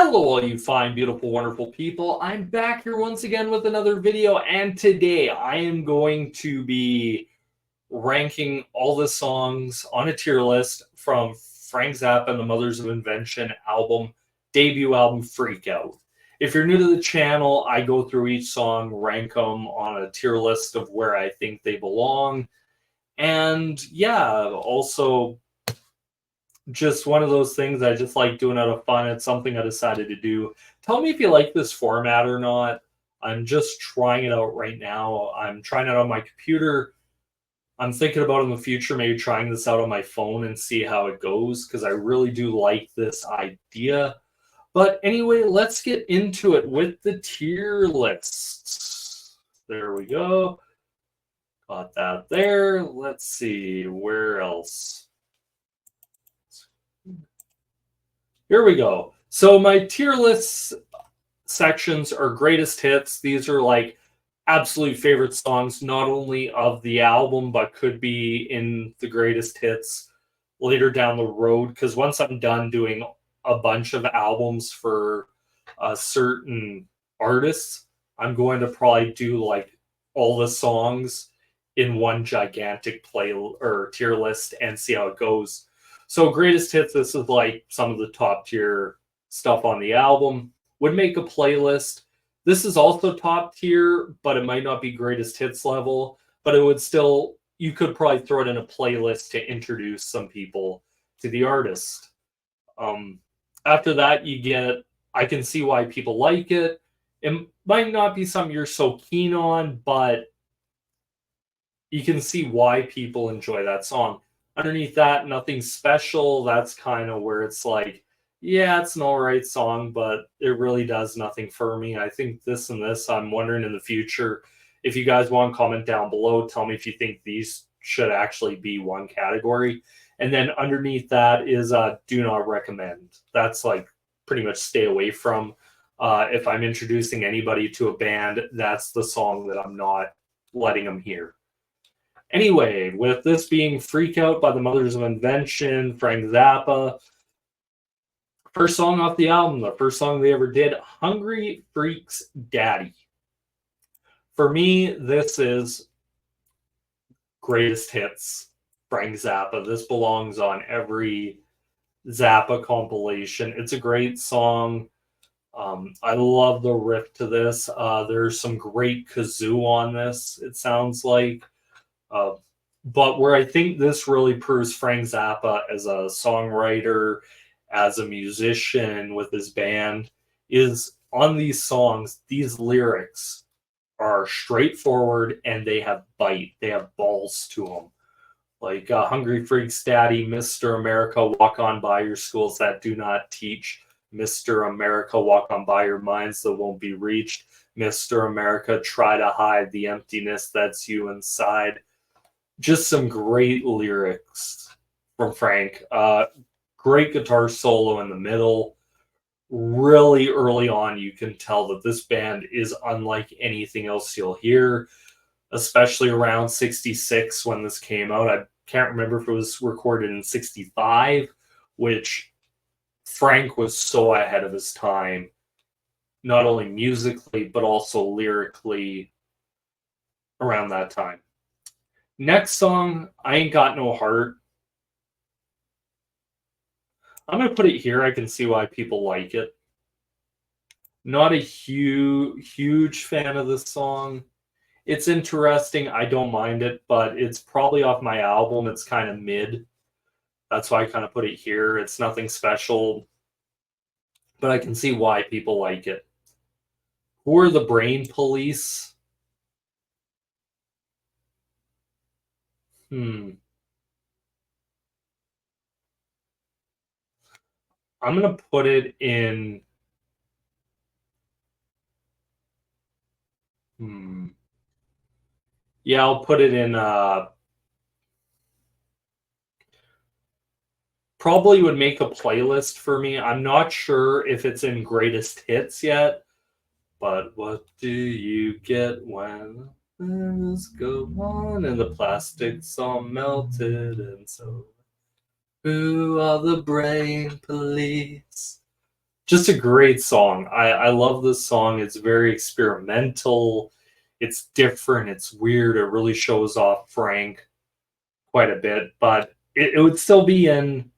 Hello, all you fine, beautiful, wonderful people. I'm back here once again with another video, and today I am going to be ranking all the songs on a tier list from Frank Zappa and the Mothers of Invention debut album, Freak Out. If you're new to the channel, I go through each song, rank them on a tier list of where I think they belong. And yeah, also just one of those things I just like doing out of fun. It's something I decided to do. Tell me if you like this format or not. I'm just trying it out right now. I'm trying it on my computer. I'm thinking about in the future maybe trying this out on my phone and see how it goes because I really do like this idea. But anyway, let's get into it with the tier lists. There we go. Got that there. Let's see, where else? Here we go. So my tier list sections are greatest hits. These are like absolute favorite songs, not only of the album, but could be in the greatest hits later down the road. Because once I'm done doing a bunch of albums for certain artists, I'm going to probably do like all the songs in one gigantic play or tier list and see how it goes. So greatest hits, this is like some of the top tier stuff on the album. Would make a playlist. This is also top tier, but it might not be greatest hits level, but it would still, you could probably throw it in a playlist to introduce some people to the artist. After that, you get, I can see why people like it. It might not be something you're so keen on, but you can see why people enjoy that song. Underneath that, nothing special. That's kind of where it's like, yeah, it's an all right song, but it really does nothing for me. I think this and this, I'm wondering in the future, if you guys want to comment down below, tell me if you think these should actually be one category. And then underneath that is do not recommend. That's like pretty much stay away from. If I'm introducing anybody to a band, that's the song that I'm not letting them hear. Anyway, with this being Freak Out by the Mothers of Invention, Frank Zappa, first song off the album, the first song they ever did, Hungry Freak's Daddy. For me, this is greatest hits, Frank Zappa. This belongs on every Zappa compilation. It's a great song. I love the riff to this. There's some great kazoo on this, it sounds like. But where I think this really proves Frank Zappa as a songwriter, as a musician with his band, is on these songs, these lyrics are straightforward and they have bite. They have balls to them. Like Hungry Freak's Daddy, Mr. America, walk on by your schools that do not teach. Mr. America, walk on by your minds that won't be reached. Mr. America, try to hide the emptiness that's you inside. Just some great lyrics from Frank. Great guitar solo in the middle. Really early on, you can tell that this band is unlike anything else you'll hear, especially around 66 when this came out. I can't remember if it was recorded in 65, which Frank was so ahead of his time, not only musically, but also lyrically around that time. Next song, I Ain't Got No Heart. I'm going to put it here. I can see why people like it. Not a huge fan of this song. It's interesting. I don't mind it, but it's probably off my album. It's kind of mid. That's why I kind of put it here. It's nothing special, but I can see why people like it. Who are the Brain Police? I'm going to put it in... Yeah, I'll put it in... probably would make a playlist for me. I'm not sure if it's in greatest hits yet, but what do you get when things go on and the plastic's all melted and so who are the brain police? Just a great song. I love this song. It's very experimental. It's different. It's weird. It really shows off Frank quite a bit, but it would still be in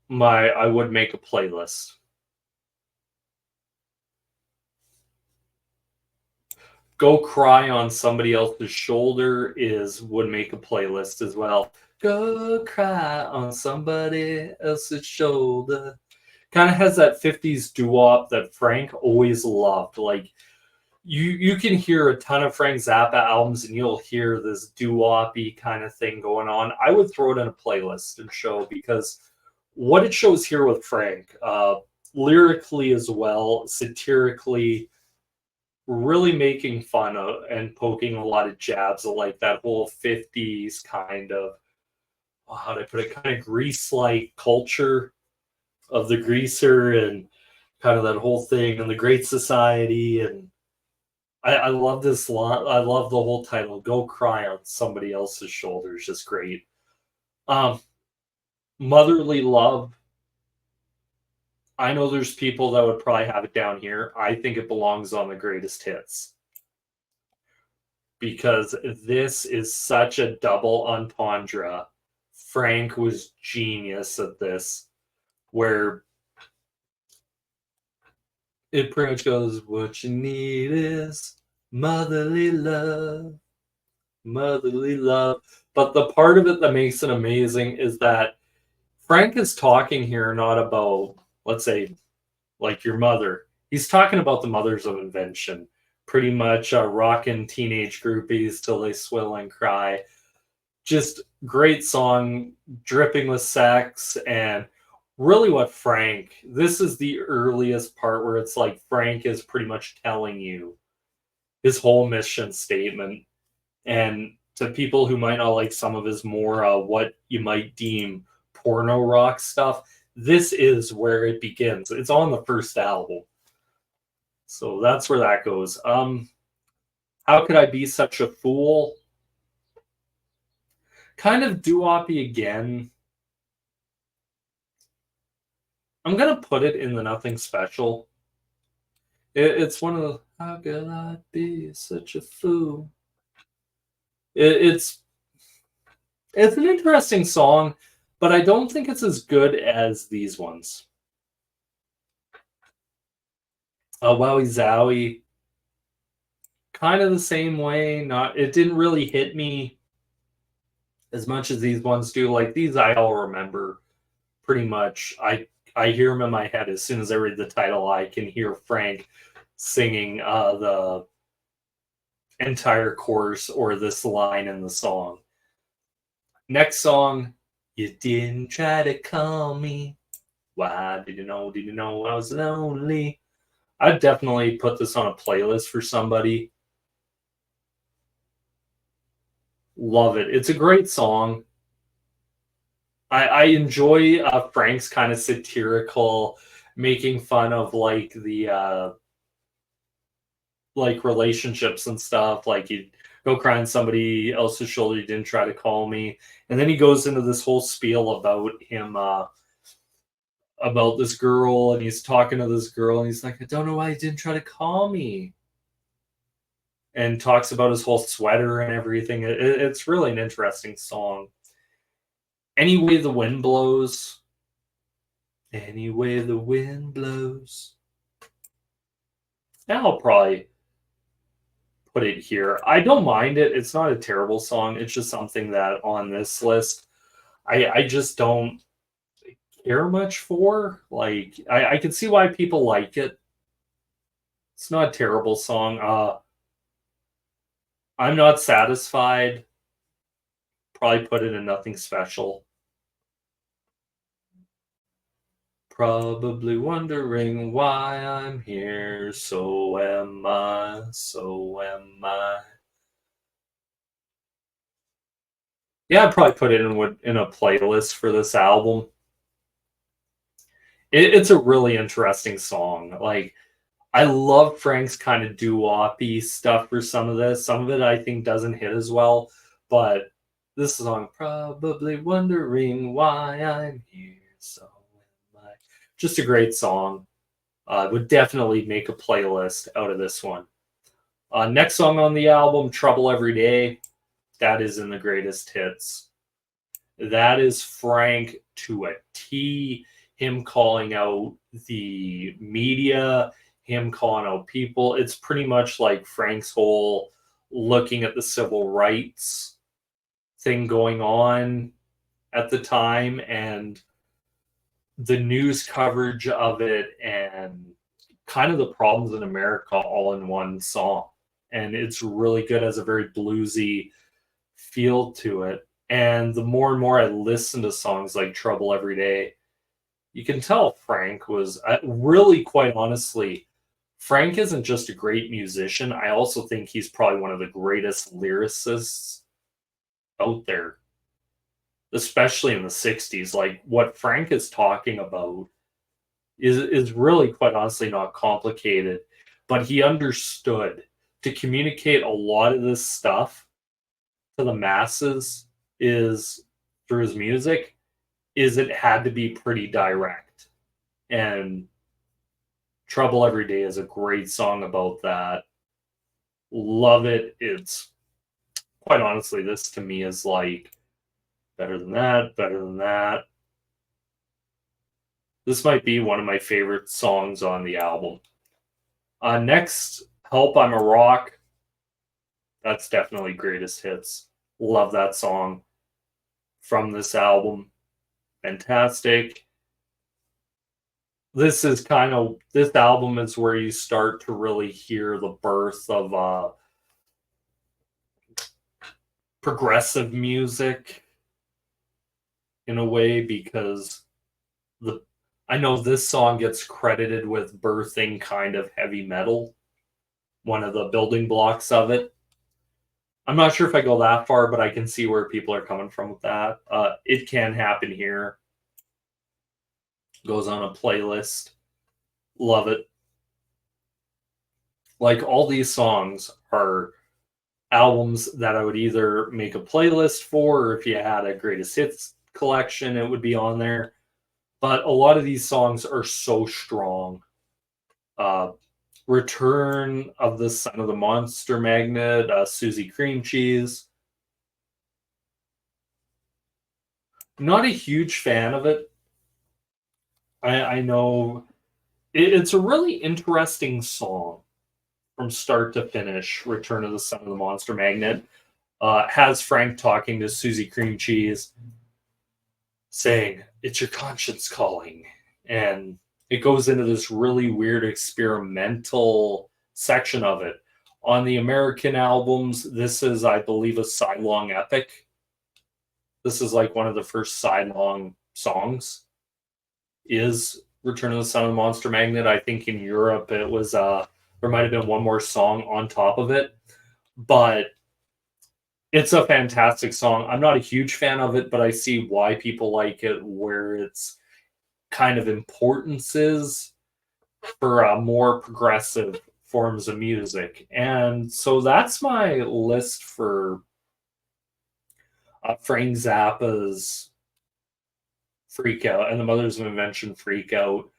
my I would make a playlist. Go Cry on Somebody Else's Shoulder is would make a playlist as well. Go cry on somebody else's shoulder. Kind of has that 50s doo-wop that Frank always loved. Like you can hear a ton of Frank Zappa albums and you'll hear this doo-woppy kind of thing going on. I would throw it in a playlist and show because what it shows here with Frank, lyrically as well, satirically, really making fun of and poking a lot of jabs at like that whole 50s kind of, how do I put it, kind of grease-like culture of the greaser and kind of that whole thing and the Great Society. And I love this lot. I love the whole title, Go Cry on Somebody Else's Shoulder, is just great. Um, Motherly Love. I know there's people that would probably have it down here. I think it belongs on the greatest hits because this is such a double entendre. Frank was genius at this, where it pretty much goes, what you need is motherly love, motherly love. But the part of it that makes it amazing is that Frank is talking here not about, let's say, like your mother. He's talking about the mothers of invention, pretty much rocking teenage groupies till they swill and cry. Just great song, dripping with sex, and really what Frank, this is the earliest part where it's like Frank is pretty much telling you his whole mission statement. And to people who might not like some of his more what you might deem porno rock stuff, this is where it begins. It's on the first album. So that's where that goes. How Could I Be Such a Fool? Kind of doo-woppy again. I'm gonna put it in the Nothing Special. It's one of the How Could I Be Such a Fool? It's an interesting song, but I don't think it's as good as these ones. Wowie Zowie, kind of the same way. Not, it didn't really hit me as much as these ones do. Like these, I all remember pretty much. I hear them in my head as soon as I read the title. I can hear Frank singing the entire chorus or this line in the song. Next song, you didn't try to call me. Why did you know? Did you know I was lonely? I'd definitely put this on a playlist for somebody. Love it. It's a great song. I enjoy Frank's kind of satirical, making fun of like the like relationships and stuff. Like you go cry on somebody else's shoulder, you didn't try to call me, and then he goes into this whole spiel about him about this girl, and he's talking to this girl, and he's like, I don't know why you didn't try to call me, and talks about his whole sweater and everything. It's really an interesting song. Any Way the Wind Blows. Any way the wind blows. Now I'll probably put it here. I don't mind it. It's not a terrible song. It's just something that on this list, I just don't care much for. Like, I can see why people like it. It's not a terrible song. I'm Not Satisfied. Probably put it in Nothing Special. Probably wondering why I'm here. So am I. So am I. Yeah, I'd probably put it in a playlist for this album. It's a really interesting song. Like, I love Frank's kind of doo-woppy stuff for some of this. Some of it I think doesn't hit as well, but this song, probably wondering why I'm here. So am I. Just a great song. Would definitely make a playlist out of this one. Next song on the album, Trouble Every Day. That is in the greatest hits. That is Frank to a T. Him calling out the media, him calling out people. It's pretty much like Frank's whole looking at the civil rights thing going on at the time and the news coverage of it and kind of the problems in America all in one song. And it's really good, has a very bluesy feel to it. And the more and more I listen to songs like Trouble Every Day, you can tell Frank was really, quite honestly, Frank isn't just a great musician. I also think he's probably one of the greatest lyricists out there, especially in the 60s. Like what Frank is talking about is really, quite honestly, not complicated, but he understood to communicate a lot of this stuff to the masses is through his music is it had to be pretty direct. And Trouble Every Day is a great song about that. Love it. It's quite honestly, this to me is like better than that, better than that. This might be one of my favorite songs on the album. Next, Help I'm a Rock. That's definitely greatest hits. Love that song from this album. Fantastic. This album is where you start to really hear the birth of progressive music in a way, because I know this song gets credited with birthing kind of heavy metal, one of the building blocks of it. I'm not sure if I go that far, but I can see where people are coming from with that. It Can Happen Here goes on a playlist. Love it. Like all these songs are albums that I would either make a playlist for, or if you had a greatest hits collection, it would be on there. But a lot of these songs are so strong. Return of the Son of the Monster Magnet, Susie Cream Cheese. Not a huge fan of it. I know it's a really interesting song from start to finish. Return of the Son of the Monster Magnet has Frank talking to Susie Cream Cheese, saying, "It's your conscience calling," and it goes into this really weird experimental section of it. On the American albums, this is, I believe, a side-long epic. This is like one of the first side-long songs, is Return of the Son of the Monster Magnet. I think in Europe it was, there might have been one more song on top of it. But it's a fantastic song. I'm not a huge fan of it, but I see why people like it, where its kind of importance is for more progressive forms of music. And so that's my list for Frank Zappa's Freak Out and the Mothers of Invention Freak Out.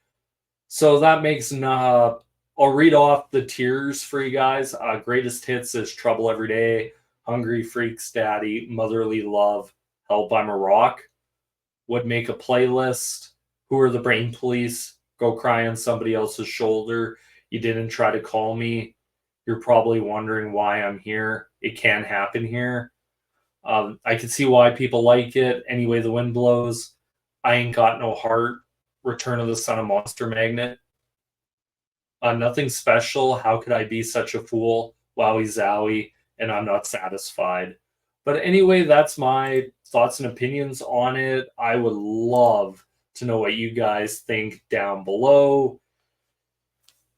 So that makes, I'll read off the tiers for you guys. Greatest hits is Trouble Every Day, Hungry Freaks Daddy, Motherly Love, Help I'm a Rock. Would make a playlist. Who Are the Brain Police? Go Cry on Somebody Else's Shoulder. You Didn't Try to Call Me. You're Probably Wondering Why I'm Here. It Can Happen Here. I can see why people like it. Anyway the Wind Blows. I Ain't Got No Heart. Return of the Son of Monster Magnet. Nothing Special. How Could I Be Such a Fool? Wowie Zowie. And I'm Not Satisfied. But anyway, that's my thoughts and opinions on it. I would love to know what you guys think down below.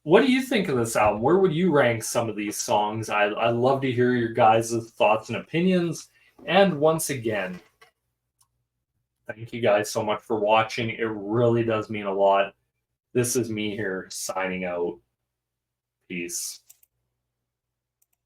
What do you think of this album? Where would you rank some of these songs? I'd love to hear your guys' thoughts and opinions. And once again, thank you guys so much for watching. It really does mean a lot. This is me here signing out. Peace.